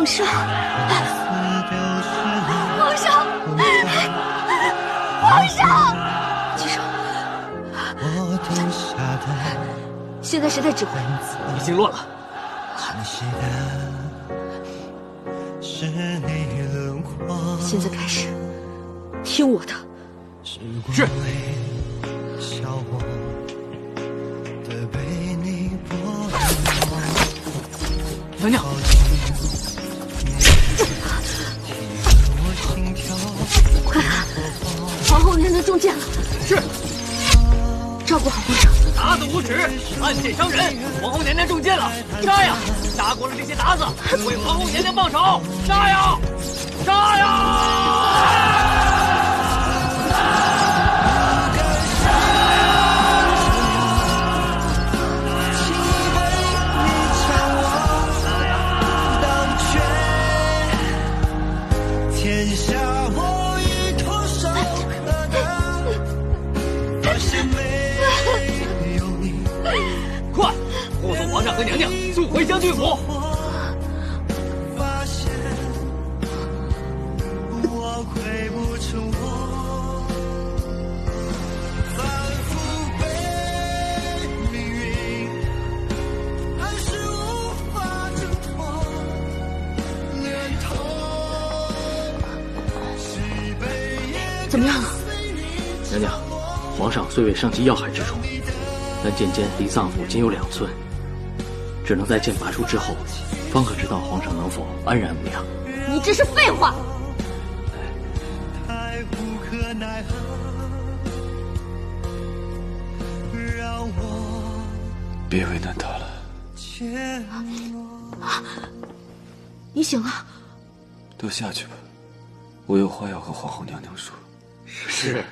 上，皇上，皇上，起手。现在谁在指挥？已经乱了。现在开始，听我的。是。娘娘，快看，皇后娘娘中箭了。是。照顾好皇上。鞑子无耻，暗箭伤人，皇后娘娘中箭了，杀呀！杀光了这些鞑子，为皇后娘娘报仇！杀呀！杀呀！快，护送皇上和娘娘速回将军府。怎么样了？娘娘，皇上虽未伤及要害之处，但剑尖离脏腑仅有2寸，只能在剑拔出之后，方可知道皇上能否安然无恙。你这是废话！别为难他了。你醒了？都下去吧，我有话要和皇后娘娘说。是。